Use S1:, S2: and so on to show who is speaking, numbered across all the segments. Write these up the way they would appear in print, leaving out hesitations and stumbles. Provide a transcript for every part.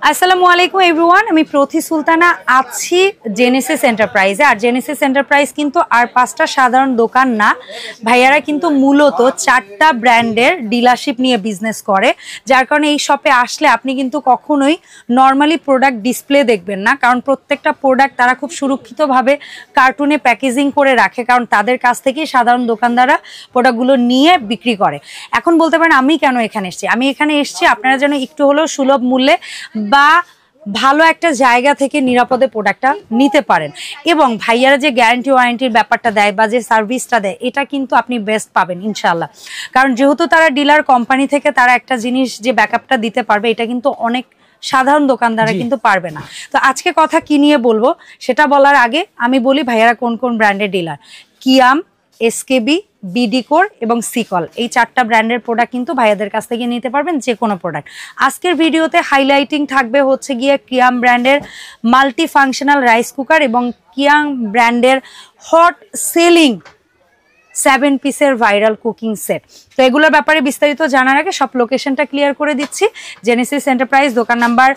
S1: আসসালামু আলাইকুম এভরিওয়ান, আমি প্রথি সুলতানা আছি জেনেসিস এন্টারপ্রাইজে। আর জেনেসিস এন্টারপ্রাইজ কিন্তু আর 5টা সাধারণ দোকান না, ভাইয়ারা কিন্তু মূলত 4টা ব্র্যান্ডের ডিলারশিপ নিয়ে বিজনেস করে। যার কারণে এই শপে আসলে আপনি কিন্তু কখনোই নর্মালি প্রোডাক্ট ডিসপ্লে দেখবেন না, কারণ প্রত্যেকটা প্রোডাক্ট তারা খুব সুরক্ষিতভাবে কার্টুনে প্যাকেজিং করে রাখে, কারণ তাদের কাছ থেকেই সাধারণ দোকানদাররা প্রোডাক্টগুলো নিয়ে বিক্রি করে। এখন বলতে পারেন আমি কেন এখানে এসেছি? আমি এখানে এসেছি আপনারা যেন একটু হলেও সুলভ মূল্যে বা ভালো একটা জায়গা থেকে নিরাপদে প্রোডাক্টটা নিতে পারেন। এবং ভাইয়ারা যে গ্যারান্টি ওয়ারেন্টির ব্যাপারটা দেয় বা যে সার্ভিসটা দেয়, এটা কিন্তু আপনি বেস্ট পাবেন ইনশাল্লাহ। কারণ যেহেতু তারা ডিলার কোম্পানি থেকে তারা একটা জিনিস যে ব্যাকআপটা দিতে পারবে, এটা কিন্তু অনেক সাধারণ দোকানদাররা কিন্তু পারবে না। তো আজকে কথা কি নিয়ে বলবো সেটা বলার আগে আমি বলি ভাইয়ারা কোন কোন ব্র্যান্ডের ডিলার। কিয়াম, এসকেবি, বিডিকোর এবং সিকল, এই 4টা ব্র্যান্ডের প্রোডাক্ট কিন্তু ভাইয়াদের কাছ থেকে নিতে পারবেন, যে কোনো প্রোডাক্ট। আজকের ভিডিওতে হাইলাইটিং থাকবে হচ্ছে গিয়ে কিয়াম ব্র্যান্ডের মাল্টি ফাংশনাল রাইস কুকার এবং কিয়াম ব্র্যান্ডের হট সেলিং 7 পিসের ভাইরাল কুকিং সেট। তো এগুলোর ব্যাপারে বিস্তারিত জানার আগে সব লোকেশনটা ক্লিয়ার করে দিচ্ছি। জেনেসিস এন্টারপ্রাইজ দোকান নাম্বার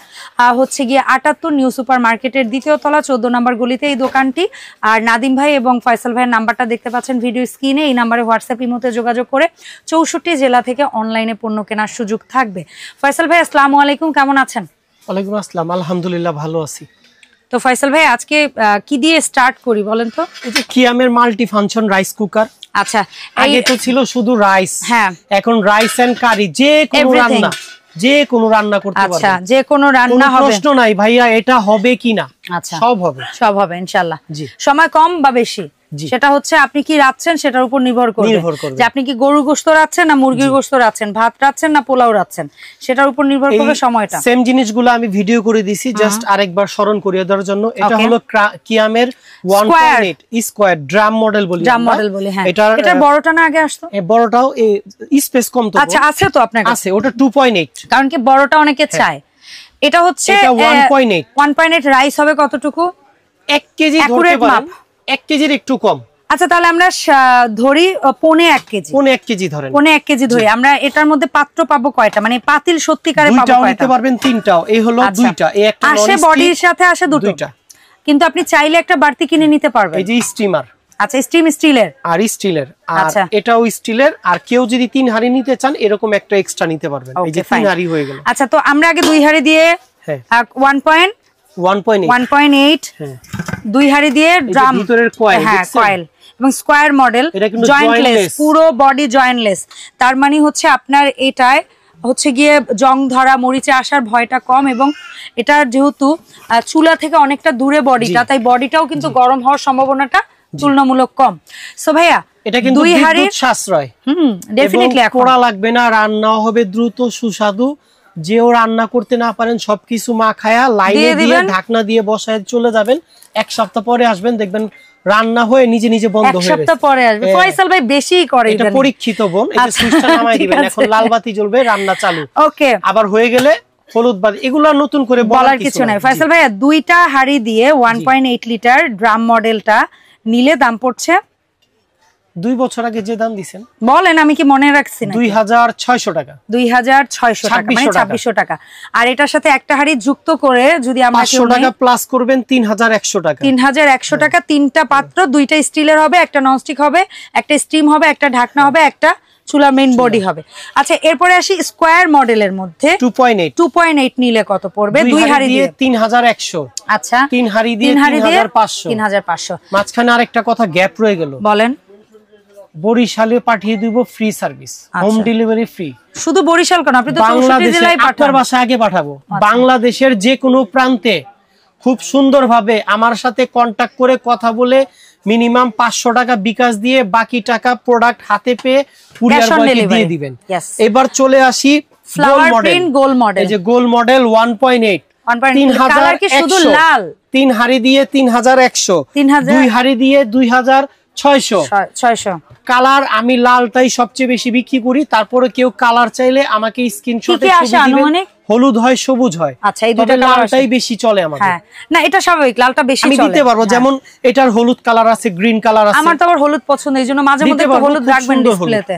S1: হচ্ছে গিয়ে 78, নিউ সুপার মার্কেটের 2য় তলা 14 নম্বর গলিতে এই দোকানটি। আর নাদিম ভাই এবং ফয়সাল ভাইয়ের নাম্বারটা দেখতে পাচ্ছেন ভিডিও স্ক্রিনে। এই নাম্বারে হোয়াটসঅ্যাপ ইমোতে যোগাযোগ করে 64 জেলা থেকে অনলাইনে পণ্য কেনার সুযোগ থাকবে। ফয়সাল ভাই আসসালামু আলাইকুম, কেমন আছেন?
S2: ওয়ালাইকুম আসসালাম, আলহামদুলিল্লাহ ভালো আছি।
S1: তো ফয়সাল ভাই আজকে কি দিয়ে স্টার্ট করি বলেন তো?
S2: এই যে কিয়ামের মাল্টি ফাংশন রাইস কুকার।
S1: আচ্ছা,
S2: আগে তো ছিল শুধু রাইস,
S1: হ্যাঁ
S2: এখন রাইস এন্ড কারি, যে কোনো রান্না করতে পারবেন।
S1: আচ্ছা, যে কোনো রান্না হবে,
S2: প্রশ্ন নাই ভাইয়া এটা হবে কিনা।
S1: আচ্ছা, সব হবে ইনশাআল্লাহ। সময় কম বা বেশি সেটা হচ্ছে আপনি কি রাঁধছেন সেটার উপর নির্ভর করবে, যে আপনি কি গরুর গোশত রাঁধছেন না মুরগির গোশত রাঁধছেন, ভাত রাঁধছেন না পোলাও রাঁধছেন, সেটার উপর নির্ভর করবে সময়টা।
S2: সেম জিনিসগুলো আমি ভিডিও করে দিছি জাস্ট আরেকবার স্মরণ করিয়ে দেওয়ার জন্য। এটা হলো কিয়ামের 1.8 স্কয়ার ড্রাম মডেল বলি।
S1: হ্যাঁ, এটা বড়টা না আগে আসতো?
S2: এই বড়টাও স্পেস কম তো।
S1: আচ্ছা, আছে তো আপনার কাছে?
S2: আছে, ওটা 2.8,
S1: কারণ কি বড়টা অনেকে চায়। এটা হচ্ছে 1.8 রাইস হবে কতটুকু? 1 কেজি ধরতে পারেন, 1 কেজির একটু কম। আচ্ছা, তাহলে আমরা ধরি 1.5 কেজি, 1.5 কেজি ধরেন, 1.5 কেজি ধরি। আমরা এটার মধ্যে পাত্র পাবো কয়টা, মানে পাতিল সত্যিকারে পাবো কয়টা? নিতে পারবেন 3টাও। এই হলো 2টা, এই একটা আসে বডির সাথে আসে 2টা, কিন্তু আপনি চাইলে একটা বাড়তি কিনে নিতে পারবেন। এই যে স্টিমার, আচ্ছা স্টিম স্টিলের আর স্টিলের, আর এটাও স্টিলের। আর কেউ যদি 3 হাঁড়ি নিতে চান এরকম একটা এক্সট্রা নিতে পারবেন। এই যে 3 হাঁড়ি হয়ে গেল। আচ্ছা, তো আমরা আগে 2 হাঁড়ি দিয়ে 1.8 2 হাঁড়ি দিয়ে ড্রাম ভিতরের কয়েল, হ্যাঁ কয়েল এবং স্কয়ার মডেল, জয়েন্টলেস, পুরো বডি জয়েন্টলেস। তার মানে হচ্ছে আপনার এটায় হচ্ছে গিয়ে জং ধরা, মরিচে আসার ভয়টা কম, এবং এটা যেহেতু চুলা থেকে অনেকটা দূরে বডিটা, তাই বডিটাও কিন্তু গরম হওয়ার সম্ভাবনাটা তুলনামূলক কম। সো ভাইয়া এটা কিন্তু 2 হাঁড়ির সাশ্রয়, ডেফিনেটলি পোড়া লাগবে না, রান্নাও হবে দ্রুত সুস্বাদু। যেও রান্না করতে না পারেন সবকিছু মাখায়া লাইনে দিয়ে ঢাকনা দিয়ে বসায় চলে যাবেন, 1 সপ্তাহ পরে আসবেন দেখবেন রান্না হয়ে নিজে নিজে বন্ধ হয়ে গেছে। 1 সপ্তাহ পরে আসবে। ফয়সাল ভাই বেশি করে এটা, পরীক্ষিত বোন। এটা সুইচটা নামাই দিবেন, এখন লাল বাতি জ্বলবে, রান্না চালু। ওকে, আবার হয়ে গেলে হলুদ বাতি, এগুলো নতুন করে বলার কিছু নাই। ফয়সাল ভাই 2টা হাঁড়ি দিয়ে 1.8 লিটার ড্রাম মডেলটা নিলে দাম পড়ছে 2 বছর আগে যে দাম দিবেন বলেন, আমি কি মনে রাখছি না? 2600 টাকা, 2600 টাকা, মানে 2600 টাকা। আর এটার সাথে একটা হাঁড়ি যুক্ত করে যদি আমরা 500 টাকা প্লাস করবেন 3100 টাকা, 3100 টাকা। 3টা পাত্র, 2টা স্টিলের হবে, একটা ননস্টিক হবে, একটা স্টিম হবে, একটা ঢাকনা হবে, একটা চুলা মেইন বডি হবে। আচ্ছা, এরপরে আসি স্কয়ার মডেলের মধ্যে 2.8 নিলে কত পড়বে? 2 হাঁড়ি দিয়ে 3100। আচ্ছা, 3 হাঁড়ি দিয়ে 3500। মাঝখানে আরেকটা কথা গ্যাপ রয়ে গেল, বলেন। বরিশালে পাঠিয়ে দিব free service, home delivery free. শুধু বরিশাল কেন, আপনি তো 64 জেলায় পাঠান। বাসা আগে পাঠাবো, বাংলাদেশের যে কোনো প্রান্তে খুব সুন্দরভাবে আমার সাথে কন্টাক্ট করে কথা বলে মিনিমাম 500 টাকা বিকাশ দিয়ে বাকি টাকা প্রোডাক্ট হাতে পেয়ে কুরিয়ার বয়কে দিয়ে দিবেন। এবার চলে আসি ফ্লাওয়ার প্রিন্ট গোল মডেল। এই যে গোল মডেল 1.8, 3 হাঁড়ি দিয়ে 3100, 2 হাঁড়ি দিয়ে 2600। কালার আমি লালটাই সবচেয়ে বেশি বিক্রি করি, তারপরে কেউ কালার চাইলে আমাকে স্ক্রিনশটে ছবি দিবেন,
S2: হলুদ হয় সবুজ হয়।
S1: আচ্ছা এই দুটো
S2: লালটাই বেশি চলে আমাদের।
S1: হ্যাঁ না এটা স্বাভাবিক, লালটা বেশি চলে।
S2: আমি দিতে পারবো, যেমন এটার হলুদ কালার আছে, গ্রিন কালার আছে।
S1: আমার তো আবার হলুদ পছন্দ, এইজন্য মাঝে মধ্যে একটু হলুদ রাখবেন ডিসপ্লেতে।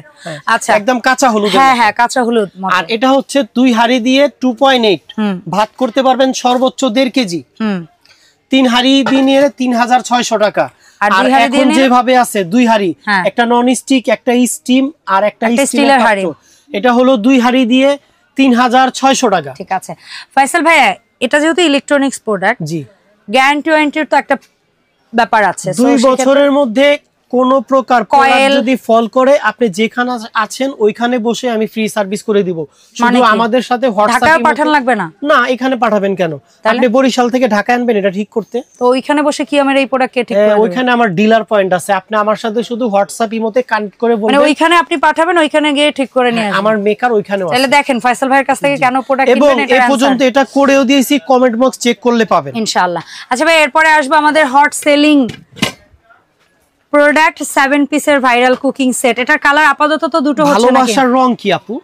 S1: আচ্ছা
S2: একদম কাঁচা হলুদ।
S1: হ্যাঁ কাঁচা হলুদ।
S2: আর এটা হচ্ছে 2 হাঁড়ি দিয়ে 2.8 ভাত করতে পারবেন সর্বোচ্চ 1.5 কেজি। 3 হাঁড়ি দিয়ে নিয়ে 3600 টাকা। আর এখন যেভাবে আছে 2 হাঁড়ি, একটা নন স্টিক, একটা স্টিম আর একটা স্টিলের হাঁড়ি, এটা হলো 2 হাঁড়ি দিয়ে 3600 টাকা।
S1: ঠিক আছে ফয়সাল ভাইয়া, এটা যেহেতু ইলেকট্রনিক্স প্রোডাক্ট, জি গ্যারান্টি ওয়ারেন্টির তো একটা ব্যাপার আছে।
S2: 2 বছরের মধ্যে কোন প্রকার কয়েল যদি ফল করে আপনি যেখানে আছেন ওইখানে বসে আমি ফ্রি সার্ভিস করে দিব। শুধু আমাদের সাথে হোয়াটসঅ্যাপে পাঠান লাগবে না। না এখানে পাঠাবেন কেন? আপনি বরিশাল থেকে ঢাকা আনবেন এটা ঠিক করতে। তো ওইখানে বসে কি আমার এই প্রোডাক্ট ঠিক করে? ওইখানে আমার ডিলার পয়েন্ট আছে, আপনি আমার সাথে শুধু হোয়াটসঅ্যাপ ইমোতে কানেক্ট করে বলবেন, মানে ওইখানে আপনি পাঠাবেন, ওইখানে গিয়ে ঠিক করে নিয়ে আসবেন। আমার মেকার ওইখানেও আছে। তাহলে দেখেন ফয়সাল ভাইয়ের কাছ থেকে কেন প্রোডাক্ট কিনবেন এটা। এবং এই পর্যন্ত এটা করেও দিয়েছি, কমেন্ট বক্স চেক করলে পাবেন ইনশাআল্লাহ। আচ্ছা ভাই এরপরে আসবে আমাদের হট সেলিং প্রোডাক্ট 7 পিসের ভাইরাল কুকিং সেট। এটার কালার আপাতত তো দুটো হচ্ছে নাকি? ভালোবাসার রং কি আপু?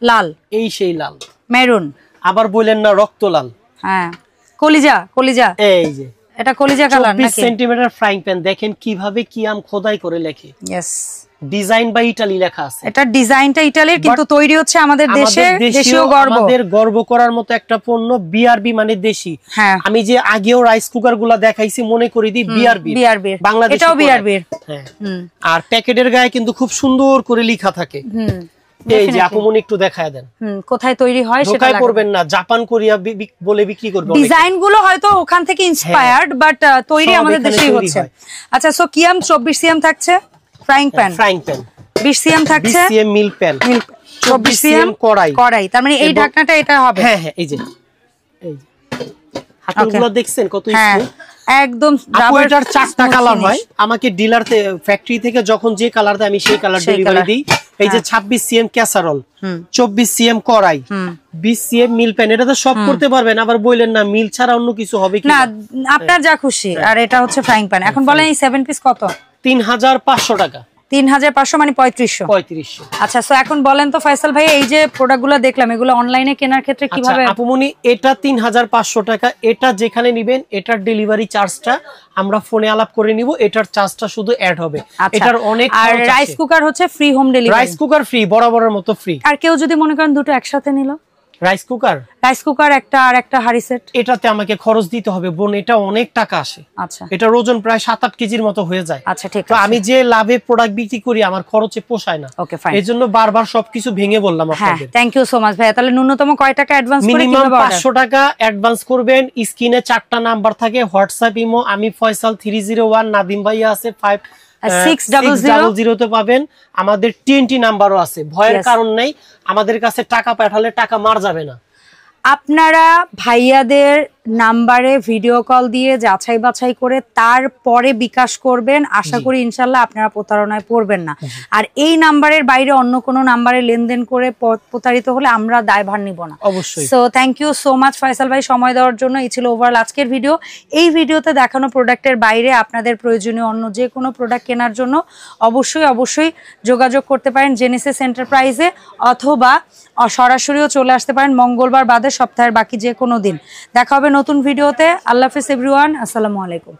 S2: লাল। এই সেই লাল, মেরুন। আবার বলেন না রক্ত লাল। হ্যাঁ কলিজা, কলিজা। এই যে এটা কলিজা কালার নাকি? 20 সেন্টিমিটার ফ্রাইং প্যান, দেখেন কিভাবে কিয়াম খোদাই করে লেখে। यस ডিজাইন বাই ইতালি লেখা আছে। এটা ডিজাইনটা ইতালির, কিন্তু তৈরি হচ্ছে আমাদের দেশে। দেশীয় গর্ব, আমাদের গর্ব করার মতো একটা পণ্য। বিআরবি মানে দেশি। আমি যে আগেও রাইস কুকার গুলা দেখাইছি মনে করি দি বিআরবি, বাংলাদেশ এটাও বিআরবি। হ্যাঁ আর প্যাকেটের গায়ে কিন্তু খুব সুন্দর করে লেখা থাকে। এই যে আপু মনে একটু দেখায় দেন কোথায় তৈরি হয় সেটা লাগবে। করবেন না জাপান কোরিয়া বলে বিক্রি করবে। ডিজাইন গুলো হয়তো ওখান থেকে ইন্সপায়ার্ড, বাট তৈরি আমাদের দেশেই হচ্ছে। আচ্ছা সো কিয়াম 24 সিএম থাকছে ফ্রাইং প্যান, 20 সিএম থাকছে 20 সিএম মিল প্যান, 24 সিএম কড়াই, কড়াই। তার মানে এই ঢাকনাটা এটা হবে। হ্যাঁ হ্যাঁ এই যে হাতলগুলো দেখছেন কত স্মুথ একদম। রাবার। এটার 4টা কালার হয়, আমাকে ডিলার ফ্যাক্টরি থেকে যখন যে কালার দেয় আমি সেই কালার ডেলিভারি দিই। এই যে 26 সিএম ক্যাসারোল, 24 সিএম কড়াই, 20 সিএম মিল প্যান। এটা তো সব করতে পারবেন, আবার বললেন না মিল ছাড়া অন্য কিছু হবে কি না? আপনার যা খুশি। আর এটা হচ্ছে ফ্রাইং প্যান। এখন বলেন এই 7 পিস কত? 3500 টাকা। 3500 মানে 3500। আচ্ছা সো এখন বলেন তো ফয়সাল ভাই, এই যে প্রোডাক্টগুলো দেখলাম এগুলো অনলাইনে কেনার ক্ষেত্রে কিভাবে? আপুমনি এটা 3500 টাকা। এটা যেখানে নেবেন এটার ডেলিভারি চার্জটা আমরা ফোনে আলাপ করে নিব, এটার চার্জটা শুধু অ্যাড হবে। এটার অনেক। আর রাইস কুকার হচ্ছে free home delivery. Rice cooker free, বরাবরের মতো ফ্রি। আর কেউ যদি মনে করেন দুটো একসাথে নিল, রাইস কুকার একটা আর একটা হাড়ি সেট, এটাতে আমাকে খরচ দিতে হবে বোন, এটা অনেক টাকা আসে। আচ্ছা এটার ওজন প্রায় 7-8 কেজির মতো হয়ে যায়। আচ্ছা ঠিক আছে। তো আমি যে লাভে প্রোডাক্ট বিক্রি করি আমার খরচে পোষায় না। Okay fine. এজন্য বারবার সবকিছু ভেঙে বললাম আপনাদের। থ্যাংক ইউ সো মাচ ভাই। তাহলে ন্যূনতম কয় টাকা অ্যাডভান্স করে কিভাবে? মিনিমাম 500 টাকা অ্যাডভান্স করবেন। স্ক্রিনে 4টা নাম্বার থাকে, হোয়াটসঅ্যাপ ইমো। আমি ফয়সাল 301, নাদিম ভাইয়া আছে 5600 পাবেন। আমাদের TNT নাম্বারও আছে, ভয়ের কারণ নাই। আমাদের কাছে টাকা পাঠালে টাকা মার যাবে না। আপনারা ভাইয়াদের নাম্বারে ভিডিও কল দিয়ে যাচাই বাছাই করে তারপরে বিকাশ করবেন। আশা করি ইনশাল্লাহ আপনারা প্রতারণায় পড়বেন না। আর এই নাম্বারের বাইরে অন্য কোনো নাম্বারে লেনদেন করে প্রতারিত হলে আমরা দায়ভার নিব না অবশ্যই। So thank you so much Faisal ভাই সময় দেওয়ার জন্য। এই ছিল ওভারঅল আজকের ভিডিও। এই ভিডিওতে দেখানো প্রোডাক্টের বাইরে আপনাদের প্রয়োজনীয় অন্য যে কোনো প্রোডাক্ট কেনার জন্য অবশ্যই যোগাযোগ করতে পারেন জেনেসিস এন্টারপ্রাইজে, অথবা সরাসরিও চলে আসতে পারেন মঙ্গলবার বাদে সপ্তাহের বাকি যে কোনো দিন। দেখা হবে নতুন ভিডিওতে। আল্লাহ হাফেজ এভরিওয়ান, আসসালামু আলাইকুম।